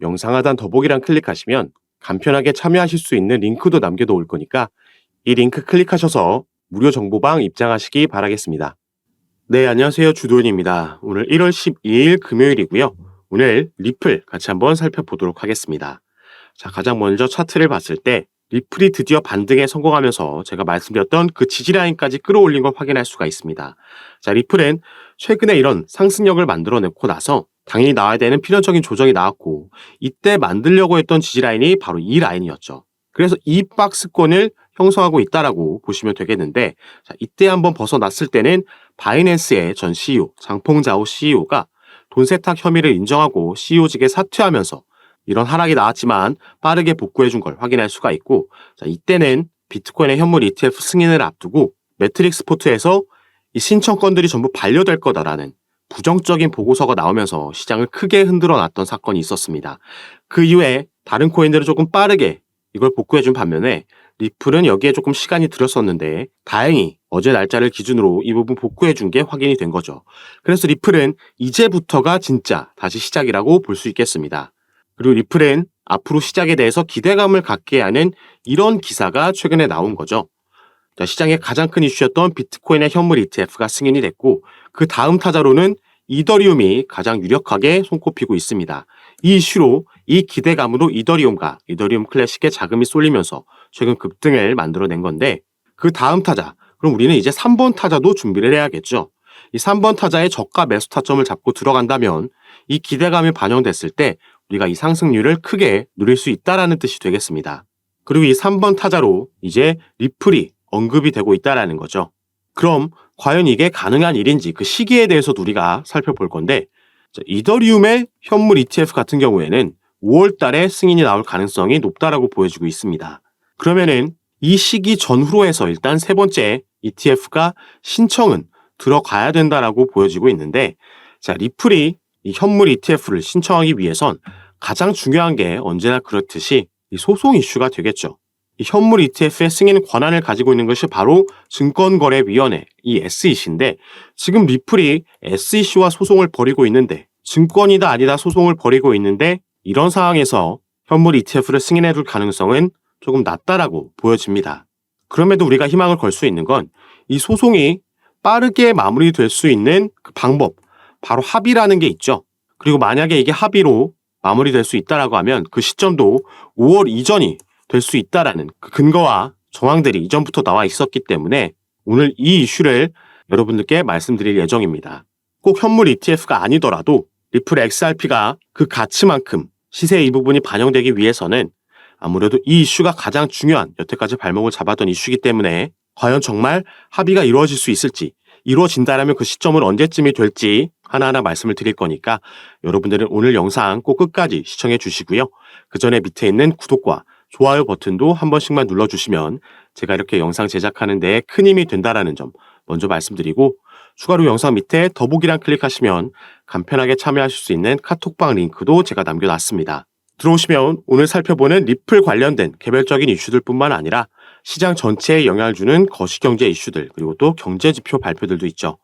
영상 하단 더보기란 클릭하시면 간편하게 참여하실 수 있는 링크도 남겨놓을 거니까 이 링크 클릭하셔서 무료 정보방 입장하시기 바라겠습니다. 네, 안녕하세요. 주도현입니다. 오늘 1월 12일 금요일이고요. 오늘 리플 같이 한번 살펴보도록 하겠습니다. 자, 가장 먼저 차트를 봤을 때 리플이 드디어 반등에 성공하면서 제가 말씀드렸던 그 지지라인까지 끌어올린 걸 확인할 수가 있습니다. 자, 리플은 최근에 이런 상승력을 만들어내고 나서 당연히 나와야 되는 필연적인 조정이 나왔고 이때 만들려고 했던 지지라인이 바로 이 라인이었죠. 그래서 이 박스권을 형성하고 있다라고 보시면 되겠는데, 자, 이때 한번 벗어났을 때는 바이낸스의 전 CEO 장퐁자오 CEO가 돈 세탁 혐의를 인정하고 CEO직에 사퇴하면서 이런 하락이 나왔지만 빠르게 복구해준 걸 확인할 수가 있고, 자, 이때는 비트코인의 현물 ETF 승인을 앞두고 매트릭스 포트에서 이 신청건들이 전부 반려될 거다라는 부정적인 보고서가 나오면서 시장을 크게 흔들어 놨던 사건이 있었습니다. 그 이후에 다른 코인들은 조금 빠르게 이걸 복구해준 반면에 리플은 여기에 조금 시간이 들었었는데 다행히 어제 날짜를 기준으로 이 부분 복구해준 게 확인이 된 거죠. 그래서 리플은 이제부터가 진짜 다시 시작이라고 볼 수 있겠습니다. 그리고 리플은 앞으로 시작에 대해서 기대감을 갖게 하는 이런 기사가 최근에 나온 거죠. 자, 시장의 가장 큰 이슈였던 비트코인의 현물 ETF가 승인이 됐고 그 다음 타자로는 이더리움이 가장 유력하게 손꼽히고 있습니다. 이 이슈로 이 기대감으로 이더리움과 이더리움 클래식에 자금이 쏠리면서 최근 급등을 만들어낸 건데 그 다음 타자, 그럼 우리는 이제 3번 타자도 준비를 해야겠죠. 이 3번 타자의 저가 매수 타점을 잡고 들어간다면 이 기대감이 반영됐을 때 우리가 이 상승률을 크게 누릴 수 있다라는 뜻이 되겠습니다. 그리고 이 3번 타자로 이제 리플이 언급이 되고 있다라는 거죠. 그럼 과연 이게 가능한 일인지 그 시기에 대해서도 우리가 살펴볼 건데, 자, 이더리움의 현물 ETF 같은 경우에는 5월 달에 승인이 나올 가능성이 높다라고 보여지고 있습니다. 그러면은 이 시기 전후로 해서 일단 세 번째 ETF가 신청은 들어가야 된다라고 보여지고 있는데, 자, 리플이 이 현물 ETF를 신청하기 위해선 가장 중요한 게 언제나 그렇듯이 이 소송 이슈가 되겠죠. 이 현물 ETF의 승인 권한을 가지고 있는 것이 바로 증권거래위원회, 이 SEC인데 지금 리플이 SEC와 소송을 벌이고 있는데 증권이다 아니다 소송을 벌이고 있는데 이런 상황에서 현물 ETF를 승인해 줄 가능성은 조금 낮다라고 보여집니다. 그럼에도 우리가 희망을 걸 수 있는 건 이 소송이 빠르게 마무리될 수 있는 그 방법, 바로 합의라는 게 있죠. 그리고 만약에 이게 합의로 마무리될 수 있다라고 하면 그 시점도 5월 이전이 될 수 있다라는 그 근거와 정황들이 이전부터 나와 있었기 때문에 오늘 이 이슈를 여러분들께 말씀드릴 예정입니다. 꼭 현물 ETF가 아니더라도 리플 XRP가 그 가치만큼 시세 이 부분이 반영되기 위해서는 아무래도 이 이슈가 가장 중요한 여태까지 발목을 잡았던 이슈이기 때문에 과연 정말 합의가 이루어질 수 있을지, 이루어진다라면 그 시점은 언제쯤이 될지 하나하나 말씀을 드릴 거니까 여러분들은 오늘 영상 꼭 끝까지 시청해 주시고요. 그 전에 밑에 있는 구독과 좋아요 버튼도 한 번씩만 눌러주시면 제가 이렇게 영상 제작하는 데 큰 힘이 된다라는 점 먼저 말씀드리고, 추가로 영상 밑에 더보기란 클릭하시면 간편하게 참여하실 수 있는 카톡방 링크도 제가 남겨놨습니다. 들어오시면 오늘 살펴보는 리플 관련된 개별적인 이슈들 뿐만 아니라 시장 전체에 영향을 주는 거시경제 이슈들, 그리고 또 경제지표 발표들도 있죠.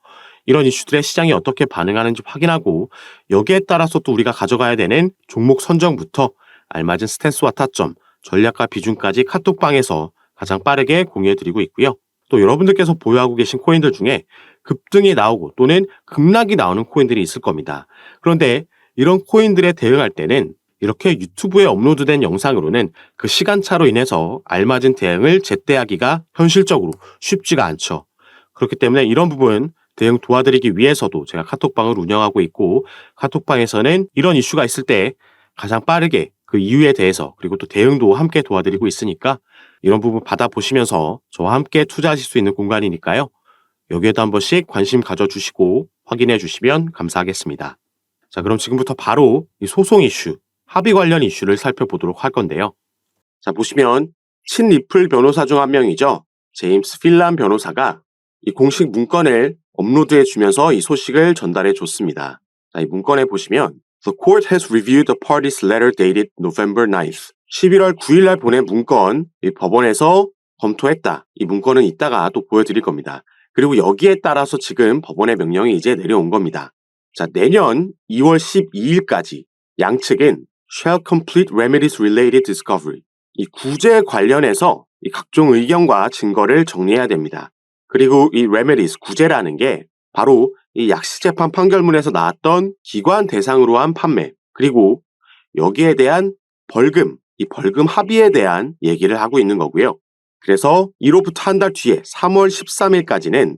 이런 이슈들에 시장이 어떻게 반응하는지 확인하고 여기에 따라서 또 우리가 가져가야 되는 종목 선정부터 알맞은 스탠스와 타점, 전략과 비중까지 카톡방에서 가장 빠르게 공유해드리고 있고요. 또 여러분들께서 보유하고 계신 코인들 중에 급등이 나오고 또는 급락이 나오는 코인들이 있을 겁니다. 그런데 이런 코인들에 대응할 때는 이렇게 유튜브에 업로드된 영상으로는 그 시간차로 인해서 알맞은 대응을 제때하기가 현실적으로 쉽지가 않죠. 그렇기 때문에 이런 부분 대응 도와드리기 위해서도 제가 카톡방을 운영하고 있고, 카톡방에서는 이런 이슈가 있을 때 가장 빠르게 그 이유에 대해서 그리고 또 대응도 함께 도와드리고 있으니까 이런 부분 받아보시면서 저와 함께 투자하실 수 있는 공간이니까요. 여기에도 한 번씩 관심 가져주시고 확인해 주시면 감사하겠습니다. 자, 그럼 지금부터 바로 이 소송 이슈, 합의 관련 이슈를 살펴보도록 할 건데요. 자, 보시면 친리플 변호사 중 한 명이죠. 제임스 필란 변호사가 이 공식 문건을 업로드해 주면서 이 소식을 전달해 줬습니다. 자, 이 문건에 보시면 The court has reviewed the party's letter dated November 9th. 11월 9일 날 보낸 문건, 이 법원에서 검토했다. 이 문건은 이따가 또 보여드릴 겁니다. 그리고 여기에 따라서 지금 법원의 명령이 이제 내려온 겁니다. 자, 내년 2월 12일까지 양측은 shall complete remedies related discovery. 이 구제 관련해서 이 각종 의견과 증거를 정리해야 됩니다. 그리고 이 remedies, 구제라는 게 바로 이 약식재판 판결문에서 나왔던 기관 대상으로 한 판매, 그리고 여기에 대한 벌금, 이 벌금 합의에 대한 얘기를 하고 있는 거고요. 그래서 이로부터 한 달 뒤에 3월 13일까지는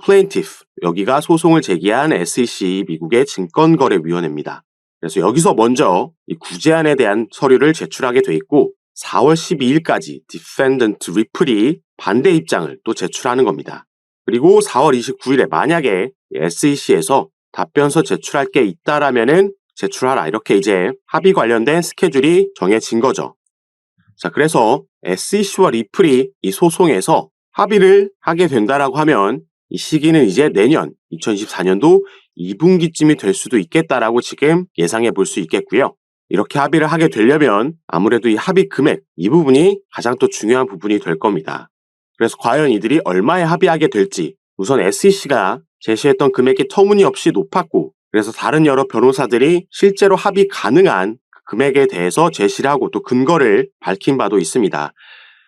plaintiff, 여기가 소송을 제기한 SEC 미국의 증권거래위원회입니다. 그래서 여기서 먼저 이 구제안에 대한 서류를 제출하게 돼 있고 4월 12일까지 defendant 리플이 반대 입장을 또 제출하는 겁니다. 그리고 4월 29일에 만약에 SEC에서 답변서 제출할 게 있다라면은 제출하라, 이렇게 이제 합의 관련된 스케줄이 정해진 거죠. 자, 그래서 SEC와 리플이 이 소송에서 합의를 하게 된다라고 하면 이 시기는 이제 내년 2024년도 2분기쯤이 될 수도 있겠다라고 지금 예상해 볼 수 있겠고요. 이렇게 합의를 하게 되려면 아무래도 이 합의 금액, 이 부분이 가장 또 중요한 부분이 될 겁니다. 그래서 과연 이들이 얼마에 합의하게 될지, 우선 SEC가 제시했던 금액이 터무니없이 높았고, 그래서 다른 여러 변호사들이 실제로 합의 가능한 금액에 대해서 제시를 하고 또 근거를 밝힌 바도 있습니다.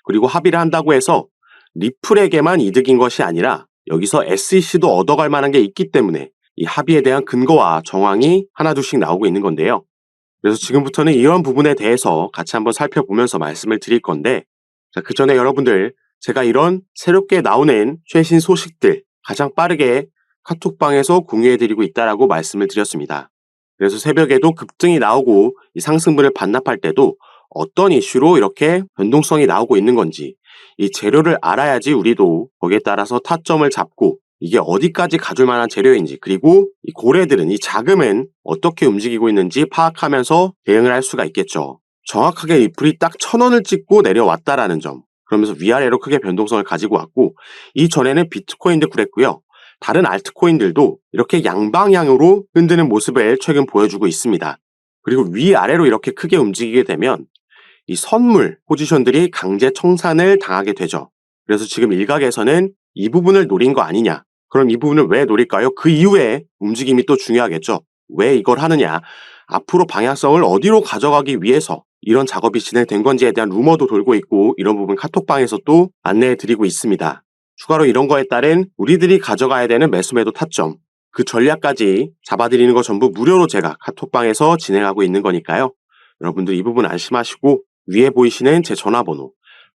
그리고 합의를 한다고 해서 리플에게만 이득인 것이 아니라 여기서 SEC도 얻어갈 만한 게 있기 때문에 이 합의에 대한 근거와 정황이 하나둘씩 나오고 있는 건데요. 그래서 지금부터는 이런 부분에 대해서 같이 한번 살펴보면서 말씀을 드릴 건데, 그 전에 여러분들, 제가 이런 새롭게 나오는 최신 소식들 가장 빠르게 카톡방에서 공유해드리고 있다라고 말씀을 드렸습니다. 그래서 새벽에도 급등이 나오고 이 상승분을 반납할 때도 어떤 이슈로 이렇게 변동성이 나오고 있는 건지, 이 재료를 알아야지 우리도 거기에 따라서 타점을 잡고 이게 어디까지 가줄 만한 재료인지, 그리고 이 고래들은, 이 자금은 어떻게 움직이고 있는지 파악하면서 대응을 할 수가 있겠죠. 정확하게 리플이 딱 1,000원을 찍고 내려왔다라는 점, 그러면서 위아래로 크게 변동성을 가지고 왔고, 이전에는 비트코인도 그랬고요. 다른 알트코인들도 이렇게 양방향으로 흔드는 모습을 최근 보여주고 있습니다. 그리고 위아래로 이렇게 크게 움직이게 되면 이 선물 포지션들이 강제 청산을 당하게 되죠. 그래서 지금 일각에서는 이 부분을 노린 거 아니냐. 그럼 이 부분을 왜 노릴까요? 그 이후에 움직임이 또 중요하겠죠. 왜 이걸 하느냐. 앞으로 방향성을 어디로 가져가기 위해서 이런 작업이 진행된 건지에 대한 루머도 돌고 있고, 이런 부분 카톡방에서 또 안내해 드리고 있습니다. 추가로 이런 거에 따른 우리들이 가져가야 되는 매수매도 타점, 그 전략까지 잡아드리는 거 전부 무료로 제가 카톡방에서 진행하고 있는 거니까요. 여러분들 이 부분 안심하시고 위에 보이시는 제 전화번호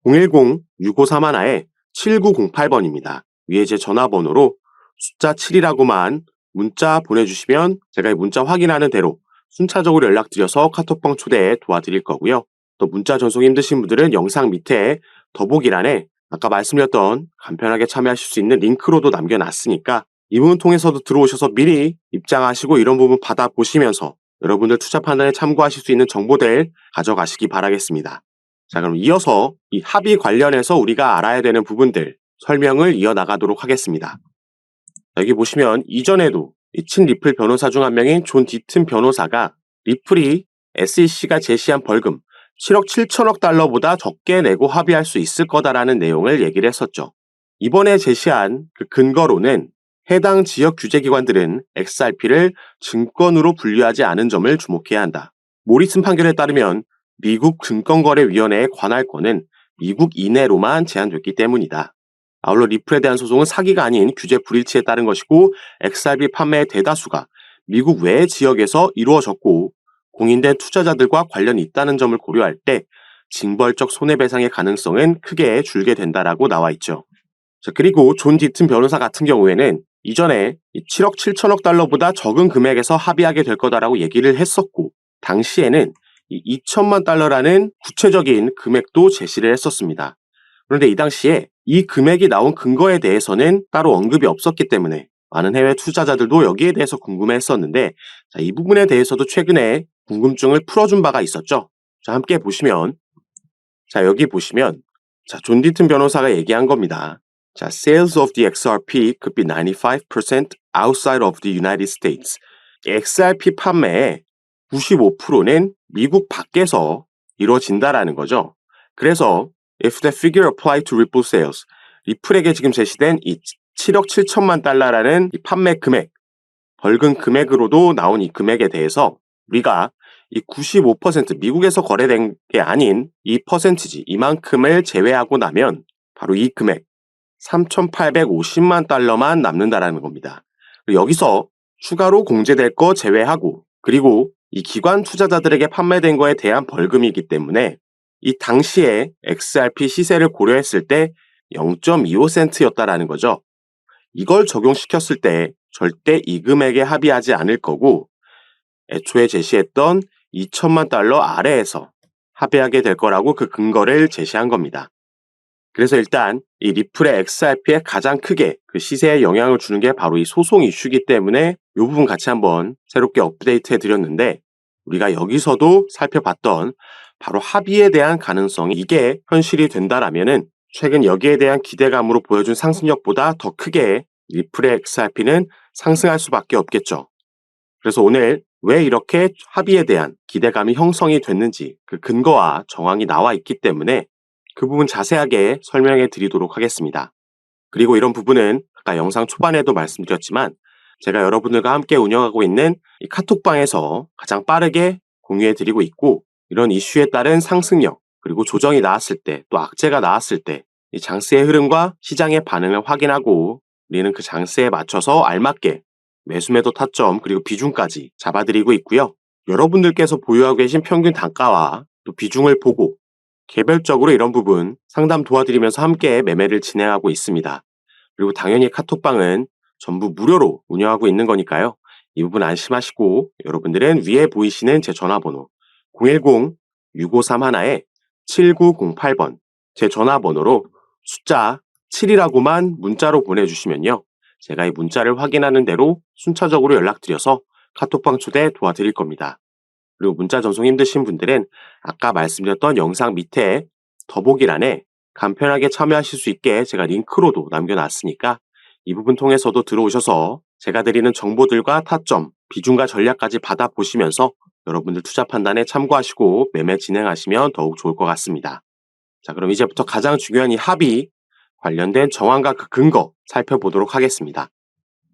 010-6531-7908번입니다. 위에 제 전화번호로 숫자 7이라고만 문자 보내주시면 제가 이 문자 확인하는 대로 순차적으로 연락드려서 카톡방 초대에 도와드릴 거고요. 또 문자 전송 힘드신 분들은 영상 밑에 더보기란에 아까 말씀드렸던 간편하게 참여하실 수 있는 링크로도 남겨놨으니까 이 부분 통해서도 들어오셔서 미리 입장하시고 이런 부분 받아보시면서 여러분들 투자 판단에 참고하실 수 있는 정보들 가져가시기 바라겠습니다. 자, 그럼 이어서 이 합의 관련해서 우리가 알아야 되는 부분들 설명을 이어나가도록 하겠습니다. 여기 보시면 이전에도 이 친 리플 변호사 중 한 명인 존 디튼 변호사가 리플이 SEC가 제시한 벌금 7억 7천억 달러보다 적게 내고 합의할 수 있을 거다라는 내용을 얘기를 했었죠. 이번에 제시한 그 근거로는 해당 지역 규제기관들은 XRP를 증권으로 분류하지 않은 점을 주목해야 한다. 모리슨 판결에 따르면 미국 증권거래위원회의 관할권은 미국 이내로만 제한됐기 때문이다. 아울러 리플에 대한 소송은 사기가 아닌 규제 불일치에 따른 것이고 XRP 판매의 대다수가 미국 외 지역에서 이루어졌고 공인된 투자자들과 관련이 있다는 점을 고려할 때 징벌적 손해배상의 가능성은 크게 줄게 된다라고 나와 있죠. 자, 그리고 존 디튼 변호사 같은 경우에는 이전에 7억 7천억 달러보다 적은 금액에서 합의하게 될 거다라고 얘기를 했었고, 당시에는 2천만 달러라는 구체적인 금액도 제시를 했었습니다. 그런데 이 당시에 이 금액이 나온 근거에 대해서는 따로 언급이 없었기 때문에 많은 해외 투자자들도 여기에 대해서 궁금해했었는데, 자, 이 부분에 대해서도 최근에 궁금증을 풀어준 바가 있었죠. 자, 함께 보시면, 자, 여기 보시면, 자, 존 디튼 변호사가 얘기한 겁니다. 자, sales of the XRP could be 95% outside of the United States. XRP 판매의 95%는 미국 밖에서 이루어진다라는 거죠. 그래서 if the figure applied to Ripple sales, 리플에게 지금 제시된 이 7억 7천만 달러라는 이 판매 금액, 벌금 금액으로도 나온 이 금액에 대해서 우리가 이 95% 미국에서 거래된 게 아닌 이 퍼센티지 이만큼을 제외하고 나면 바로 이 금액 3,850만 달러만 남는다라는 겁니다. 여기서 추가로 공제될 거 제외하고 그리고 이 기관 투자자들에게 판매된 거에 대한 벌금이기 때문에 이 당시에 XRP 시세를 고려했을 때 0.25센트였다라는 거죠. 이걸 적용시켰을 때 절대 이 금액에 합의하지 않을 거고 애초에 제시했던 2천만 달러 아래에서 합의하게 될 거라고 그 근거를 제시한 겁니다. 그래서 일단 이 리플의 XRP에 가장 크게 그 시세에 영향을 주는 게 바로 이 소송 이슈이기 때문에 이 부분 같이 한번 새롭게 업데이트 해드렸는데 우리가 여기서도 살펴봤던 바로 합의에 대한 가능성이 이게 현실이 된다라면은 최근 여기에 대한 기대감으로 보여준 상승력보다 더 크게 리플의 XRP는 상승할 수밖에 없겠죠. 그래서 오늘 왜 이렇게 합의에 대한 기대감이 형성이 됐는지 그 근거와 정황이 나와 있기 때문에 그 부분 자세하게 설명해 드리도록 하겠습니다. 그리고 이런 부분은 아까 영상 초반에도 말씀드렸지만 제가 여러분들과 함께 운영하고 있는 이 카톡방에서 가장 빠르게 공유해 드리고 있고 이런 이슈에 따른 상승력 그리고 조정이 나왔을 때 또 악재가 나왔을 때 이 장세의 흐름과 시장의 반응을 확인하고 우리는 그 장세에 맞춰서 알맞게 매수매도 타점 그리고 비중까지 잡아드리고 있고요. 여러분들께서 보유하고 계신 평균 단가와 또 비중을 보고 개별적으로 이런 부분 상담 도와드리면서 함께 매매를 진행하고 있습니다. 그리고 당연히 카톡방은 전부 무료로 운영하고 있는 거니까요. 이 부분 안심하시고 여러분들은 위에 보이시는 제 전화번호 010-6531-7908번 제 전화번호로 숫자 7이라고만 문자로 보내주시면요. 제가 이 문자를 확인하는 대로 순차적으로 연락드려서 카톡방 초대 도와드릴 겁니다. 그리고 문자 전송 힘드신 분들은 아까 말씀드렸던 영상 밑에 더보기란에 간편하게 참여하실 수 있게 제가 링크로도 남겨놨으니까 이 부분 통해서도 들어오셔서 제가 드리는 정보들과 타점, 비중과 전략까지 받아보시면서 여러분들 투자 판단에 참고하시고 매매 진행하시면 더욱 좋을 것 같습니다. 자, 그럼 이제부터 가장 중요한 이 합의 관련된 정황과 그 근거 살펴보도록 하겠습니다.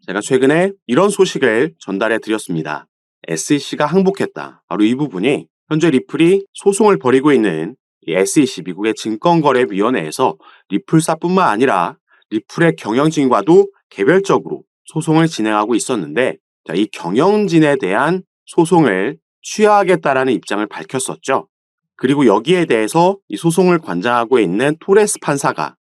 제가 최근에 이런 소식을 전달해 드렸습니다. SEC가 항복했다. 바로 이 부분이 현재 리플이 소송을 벌이고 있는 이 SEC 미국의 증권거래위원회에서 리플사뿐만 아니라 리플의 경영진과도 개별적으로 소송을 진행하고 있었는데 이 경영진에 대한 소송을 취하하겠다라는 입장을 밝혔었죠. 그리고 여기에 대해서 이 소송을 관장하고 있는 토레스 판사가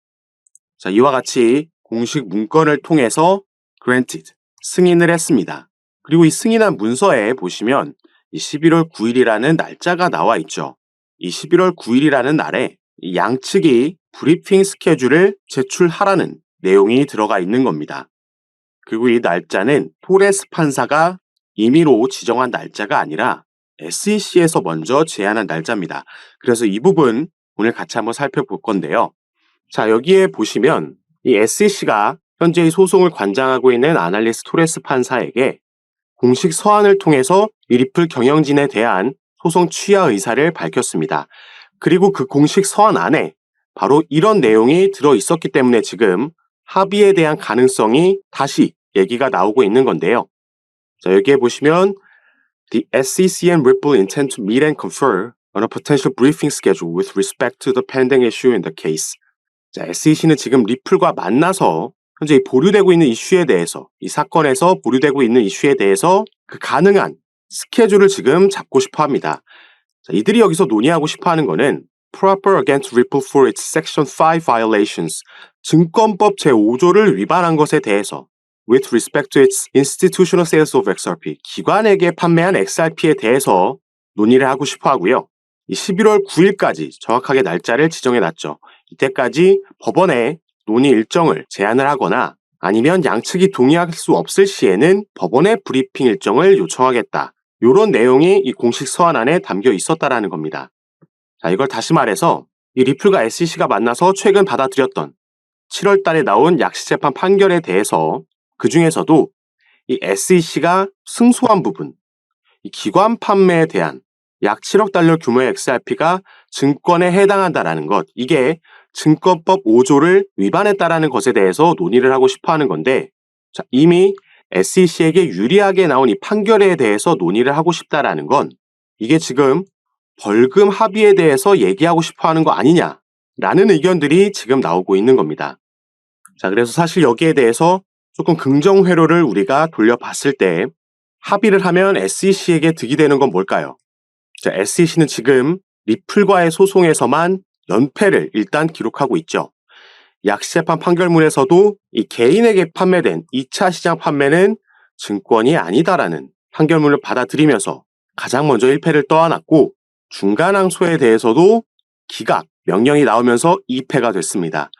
이와 같이 공식 문건을 통해서 granted, 승인을 했습니다. 그리고 이 승인한 문서에 보시면 이 11월 9일이라는 날짜가 나와 있죠. 이 11월 9일이라는 날에 이 양측이 브리핑 스케줄을 제출하라는 내용이 들어가 있는 겁니다. 그리고 이 날짜는 토레스 판사가 임의로 지정한 날짜가 아니라 SEC에서 먼저 제안한 날짜입니다. 그래서 이 부분 오늘 같이 한번 살펴볼 건데요. 자, 여기에 보시면 이 SEC가 현재 이 소송을 관장하고 있는 아날리스 토레스 판사에게 공식 서한을 통해서 이 리플 경영진에 대한 소송 취하 의사를 밝혔습니다. 그리고 그 공식 서한 안에 바로 이런 내용이 들어 있었기 때문에 지금 합의에 대한 가능성이 다시 얘기가 나오고 있는 건데요. 자, 여기에 보시면 The SEC and Ripple intend to meet and confer on a potential briefing schedule with respect to the pending issue in the case. 자, SEC는 지금 리플과 만나서 현재 이 보류되고 있는 이슈에 대해서 이 사건에서 보류되고 있는 이슈에 대해서 그 가능한 스케줄을 지금 잡고 싶어 합니다. 자, 이들이 여기서 논의하고 싶어 하는 거는 proper against Ripple for its Section 5 violations, 증권법 제5조를 위반한 것에 대해서 with respect to its institutional sales of XRP, 기관에게 판매한 XRP에 대해서 논의를 하고 싶어 하고요. 이 11월 9일까지 정확하게 날짜를 지정해 놨죠. 이때까지 법원에 논의 일정을 제안을 하거나 아니면 양측이 동의할 수 없을 시에는 법원의 브리핑 일정을 요청하겠다. 이런 내용이 이 공식 서한 안에 담겨 있었다라는 겁니다. 자, 이걸 다시 말해서 이 리플과 SEC가 만나서 최근 받아들였던 7월 달에 나온 약식재판 판결에 대해서 그 중에서도 이 SEC가 승소한 부분, 이 기관 판매에 대한 약 7억 달러 규모의 XRP가 증권에 해당한다라는 것, 이게 증권법 5조를 위반했다라는 것에 대해서 논의를 하고 싶어 하는 건데, 자, 이미 SEC에게 유리하게 나온 이 판결에 대해서 논의를 하고 싶다라는 건 이게 지금 벌금 합의에 대해서 얘기하고 싶어 하는 거 아니냐라는 의견들이 지금 나오고 있는 겁니다. 자, 그래서 사실 여기에 대해서 조금 긍정 회로를 우리가 돌려봤을 때 합의를 하면 SEC에게 득이 되는 건 뭘까요? 자, SEC는 지금 리플과의 소송에서만 연패를 일단 기록하고 있죠. 약시재판 판결문에서도 이 개인에게 판매된 2차 시장 판매는 증권이 아니다라는 판결문을 받아들이면서 가장 먼저 1패를 떠안았고, 중간항소에 대해서도 기각, 명령이 나오면서 2패가 됐습니다.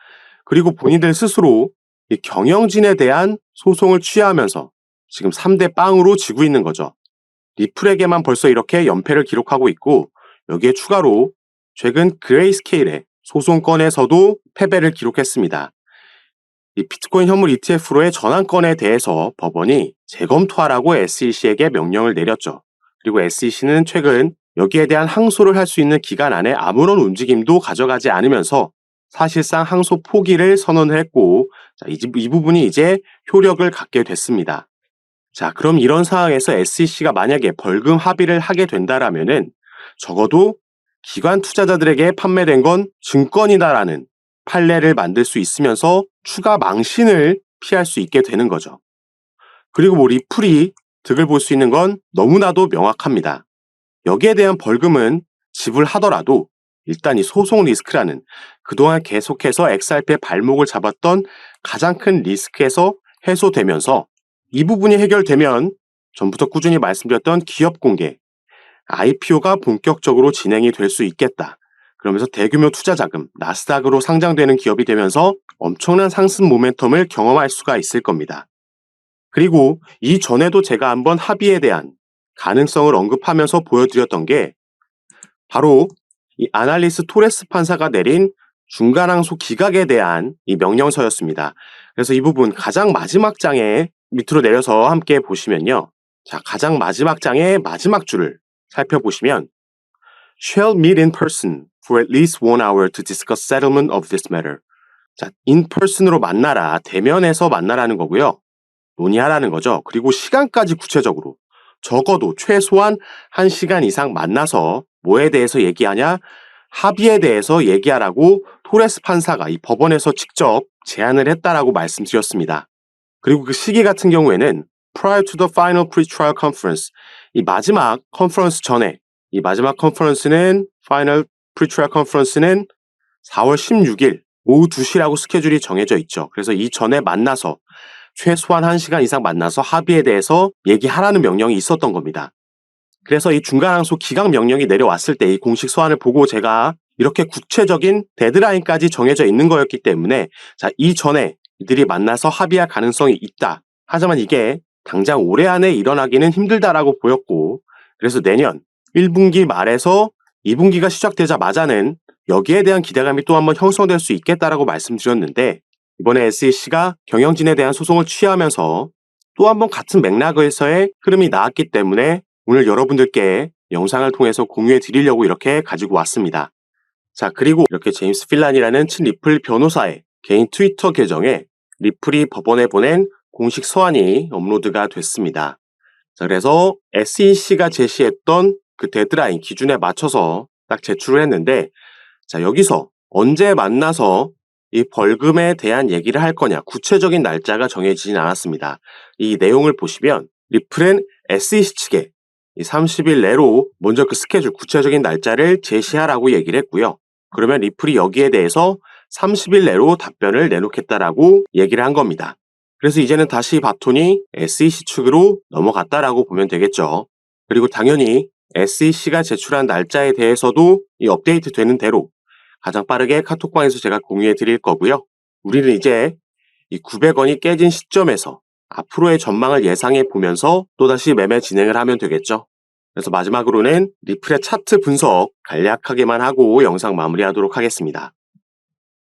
그리고 본인들 스스로 이 경영진에 대한 소송을 취하하면서 지금 3대 0으로 지고 있는 거죠. 리플에게만 벌써 이렇게 연패를 기록하고 있고, 여기에 추가로 최근 그레이스케일의 소송건에서도 패배를 기록했습니다. 이 비트코인 현물 ETF로의 전환건에 대해서 법원이 재검토하라고 SEC에게 명령을 내렸죠. 그리고 SEC는 최근 여기에 대한 항소를 할 수 있는 기간 안에 아무런 움직임도 가져가지 않으면서 사실상 항소 포기를 선언했고, 이 부분이 이제 효력을 갖게 됐습니다. 자, 그럼 이런 상황에서 SEC가 만약에 벌금 합의를 하게 된다라면은 적어도 기관 투자자들에게 판매된 건 증권이다라는 판례를 만들 수 있으면서 추가 망신을 피할 수 있게 되는 거죠. 그리고 리플이 득을 볼 수 있는 건 너무나도 명확합니다. 여기에 대한 벌금은 지불하더라도 일단 이 소송 리스크라는 그동안 계속해서 XRP의 발목을 잡았던 가장 큰 리스크에서 해소되면서 이 부분이 해결되면 전부터 꾸준히 말씀드렸던 기업 공개, IPO가 본격적으로 진행이 될 수 있겠다. 그러면서 대규모 투자 자금, 나스닥으로 상장되는 기업이 되면서 엄청난 상승 모멘텀을 경험할 수가 있을 겁니다. 그리고 이전에도 제가 한번 합의에 대한 가능성을 언급하면서 보여드렸던 게 바로 이 아날리스 토레스 판사가 내린 중간항소 기각에 대한 이 명령서였습니다. 그래서 이 부분 가장 마지막 장에 밑으로 내려서 함께 보시면요. 자, 가장 마지막 장의 마지막 줄을 살펴보시면 shall meet in person for at least 1 hour to discuss settlement of this matter. 자, in person으로 만나라, 대면에서 만나라는 거고요. 논의하라는 거죠. 그리고 시간까지 구체적으로 적어도 최소한 1시간 이상 만나서 뭐에 대해서 얘기하냐? 합의에 대해서 얘기하라고 토레스 판사가 이 법원에서 직접 제안을 했다라고 말씀드렸습니다. 그리고 그 시기 같은 경우에는 prior to the final pre-trial conference, 이 마지막 컨퍼런스 전에, 이 마지막 컨퍼런스는 final pre-trial conference는 4월 16일 오후 2시라고 스케줄이 정해져 있죠. 그래서 이 전에 만나서 최소한 1시간 이상 만나서 합의에 대해서 얘기하라는 명령이 있었던 겁니다. 그래서 이 중간항소 기각 명령이 내려왔을 때 이 공식 서한을 보고 제가 이렇게 구체적인 데드라인까지 정해져 있는 거였기 때문에 자, 이전에 이들이 만나서 합의할 가능성이 있다. 하지만 이게 당장 올해 안에 일어나기는 힘들다라고 보였고, 그래서 내년 1분기 말에서 2분기가 시작되자마자는 여기에 대한 기대감이 또 한번 형성될 수 있겠다라고 말씀드렸는데, 이번에 SEC가 경영진에 대한 소송을 취하면서 또 한번 같은 맥락에서의 흐름이 나왔기 때문에 오늘 여러분들께 영상을 통해서 공유해 드리려고 이렇게 가지고 왔습니다. 자, 그리고 이렇게 제임스 필란이라는 친리플 변호사의 개인 트위터 계정에 리플이 법원에 보낸 공식 서한이 업로드가 됐습니다. 자, 그래서 SEC가 제시했던 그 데드라인 기준에 맞춰서 딱 제출을 했는데, 자, 여기서 언제 만나서 이 벌금에 대한 얘기를 할 거냐, 구체적인 날짜가 정해지진 않았습니다. 이 내용을 보시면 리플은 SEC 측에 30일 내로 먼저 그 스케줄, 구체적인 날짜를 제시하라고 얘기를 했고요. 그러면 리플이 여기에 대해서 30일 내로 답변을 내놓겠다라고 얘기를 한 겁니다. 그래서 이제는 다시 바톤이 SEC 측으로 넘어갔다라고 보면 되겠죠. 그리고 당연히 SEC가 제출한 날짜에 대해서도 이 업데이트 되는 대로 가장 빠르게 카톡방에서 제가 공유해 드릴 거고요. 우리는 이제 이 900원이 깨진 시점에서 앞으로의 전망을 예상해 보면서 또다시 매매 진행을 하면 되겠죠. 그래서 마지막으로는 리플의 차트 분석 간략하게만 하고 영상 마무리하도록 하겠습니다.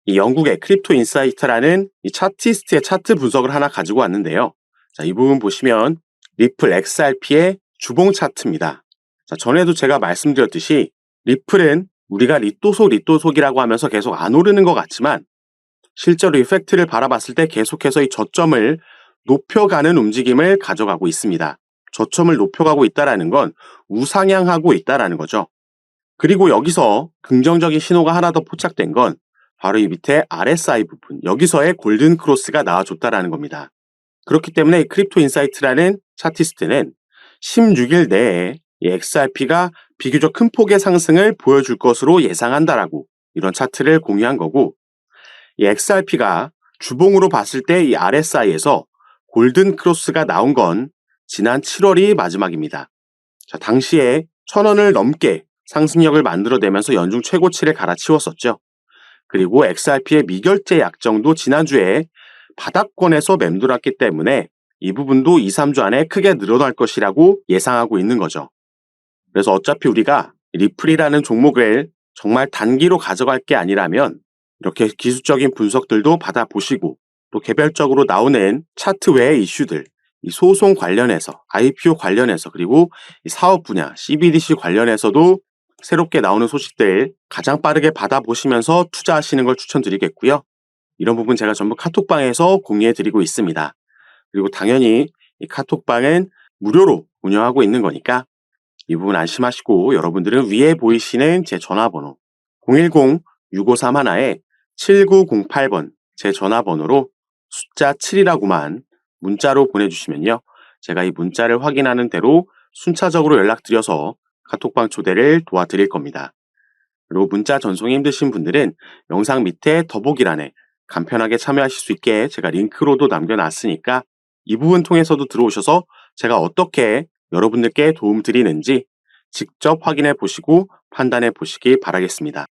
이 영국의 크립토 인사이트라는 이 차티스트의 차트 분석을 하나 가지고 왔는데요. 자, 이 부분 보시면 리플 XRP의 주봉 차트입니다. 자, 전에도 제가 말씀드렸듯이 리플은 우리가 리또속이라고 하면서 계속 안 오르는 것 같지만 실제로 이 팩트를 바라봤을 때 계속해서 이 저점을 높여가는 움직임을 가져가고 있습니다. 저점을 높여가고 있다라는 건 우상향하고 있다라는 거죠. 그리고 여기서 긍정적인 신호가 하나 더 포착된 건 바로 이 밑에 RSI 부분, 여기서의 골든 크로스가 나와줬다라는 겁니다. 그렇기 때문에 크립토 인사이트라는 차티스트는 16일 내에 이 XRP가 비교적 큰 폭의 상승을 보여줄 것으로 예상한다라고 이런 차트를 공유한 거고, 이 XRP가 주봉으로 봤을 때 이 RSI에서 골든 크로스가 나온 건 지난 7월이 마지막입니다. 자, 당시에 1,000원을 넘게 상승력을 만들어내면서 연중 최고치를 갈아치웠었죠. 그리고 XRP의 미결제 약정도 지난주에 바닥권에서 맴돌았기 때문에 이 부분도 2, 3주 안에 크게 늘어날 것이라고 예상하고 있는 거죠. 그래서 어차피 우리가 리플이라는 종목을 정말 단기로 가져갈 게 아니라면 이렇게 기술적인 분석들도 받아보시고 또 개별적으로 나오는 차트 외의 이슈들, 이 소송 관련해서, IPO 관련해서, 그리고 이 사업 분야, CBDC 관련해서도 새롭게 나오는 소식들 가장 빠르게 받아보시면서 투자하시는 걸 추천드리겠고요. 이런 부분 제가 전부 카톡방에서 공유해드리고 있습니다. 그리고 당연히 이 카톡방은 무료로 운영하고 있는 거니까 이 부분 안심하시고 여러분들은 위에 보이시는 제 전화번호 010-6531-7908번 제 전화번호로 숫자 7이라고만 문자로 보내주시면요. 제가 이 문자를 확인하는 대로 순차적으로 연락드려서 카톡방 초대를 도와드릴 겁니다. 그리고 문자 전송이 힘드신 분들은 영상 밑에 더보기란에 간편하게 참여하실 수 있게 제가 링크로도 남겨놨으니까 이 부분 통해서도 들어오셔서 제가 어떻게 여러분들께 도움 드리는지 직접 확인해 보시고 판단해 보시기 바라겠습니다.